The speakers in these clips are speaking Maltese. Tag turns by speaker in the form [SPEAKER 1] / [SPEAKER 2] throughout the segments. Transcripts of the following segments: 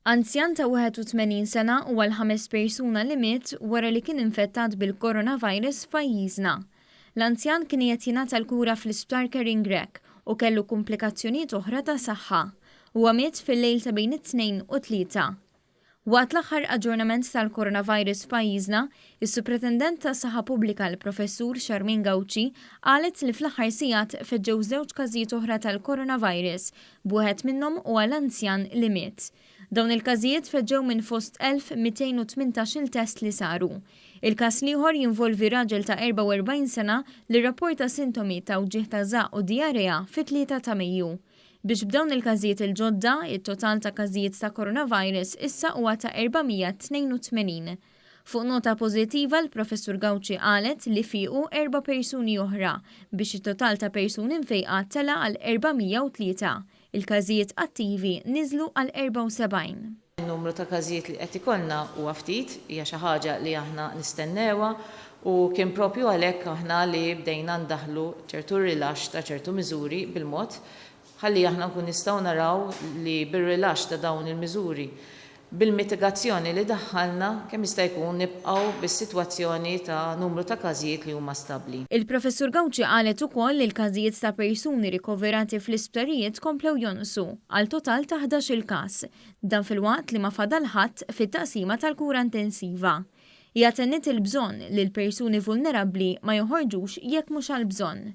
[SPEAKER 1] Anzjan ta' 81 sena huwa l-5 persuna li miet wara li kien infettat bil-coronavirus f'pajjiżna. L-anzjan kien qed jingħata l-kura fl-isptar Caring Grek u kellu komplikazzjonijiet oħra ta' saħħa. Huwa miet fil-lejl ta' bejn it-2 u 3. Waqt l-aħħar aġġornament tal-coronavirus f'pajjiżna, is-Supretendent tas-Saħħa Pubblika l-Professur Charmin Gauci qalet li fl-aħħar sigħat feġġew 2 każijiet oħra tal-coronavirus, b'wieħed minnhom huwa l-anzjan li miet. Dawn il-każijiet feġġew minn fost 1218 test li saru. Il-każ ieħor jinvolvi raġel ta' 44 sena li rrapporta sintomi ta' uġigħ ta' żagħ u diarrea fit-3 ta' Mejju. Biex b'dawn il-każijiet il-ġodda, it-total ta' każijiet ta' coronavirus issa huwa ta' 482. Fuq nota pożittiva l-Professur Gauci qalet li fiequ 4 persuni oħra biex it-total ta' persuni mfejqa tela għal 403. Il-każijiet attivi niżlu għal 74.
[SPEAKER 2] Il-numru ta' każijiet li qed ikollna huwa ftit, hija xi ħaġa li aħna nistennewha u kien propju għalhekk aħna li bdejna ndaħlu ċertu rilaxx ta' ċertu miżuri bil-mod ħalli aħna nkun nistgħu naraw li bir-rilaxx ta' dawn il-miżuri bil-mitigazzjoni li daħħalna kemm jista' jkun nibqgħu bis-sitwazzjoni ta' numru ta' każijiet li huma stabbli.
[SPEAKER 1] Il-Professur Gauci qalet ukoll li l-każijiet ta' persuni rikoverati fl-isptarijiet komplew jonqsu għal total ta' 11 il-każ, dan fil-waqt li ma fadal ħadd fit-taqsima tal-kura intensiva. Hija tennit il-bżonn li l-persuni vulnerabbli ma joħorġux jekk mhux għal bżonn.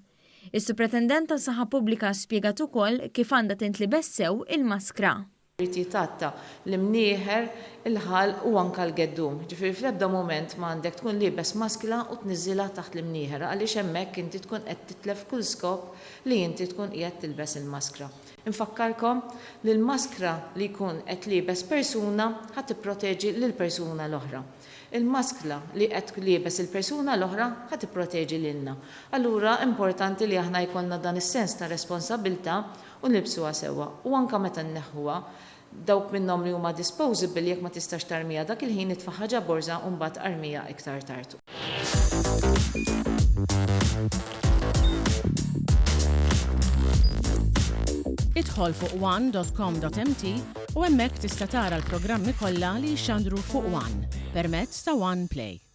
[SPEAKER 1] Is-Supretendent tas-Saħħa Pubblika spjegat ukoll kif għandha tintlibes sew il-maskra.
[SPEAKER 2] Jitatta l-imnieħer, il-ħal u anka l-geddum. Ġifieri fl-ebda moment ma għandek tkun liebes maskla u tniżilha taħt l-imnieħer għaliex hemmhekk inti tkun qed titlef kull skop li inti tkun qiegħed tilbes il-maskra. Infakkarkom li l-maskra li jkun qed liebes persuna ħadd tipproteġi lill-persuna l-oħra. Il-maskla li qed liebes il-persuna l-oħra ħadd tipproteġi lilna. Allura importanti li aħna jkollna dan is-sens ta' responsabilità u nilbsuha sewwa. U anke meta nneħħuha dawk minnhom li huma disposable jekk ma tistax tarmija dak il-ħin itfaħħa borża u mbagħad armija iktar tard.
[SPEAKER 3] Idħol fuq one.com.mt u hemmhekk tista' tara l-programmi kollha li jxandru fuq One permezz ta' One Play.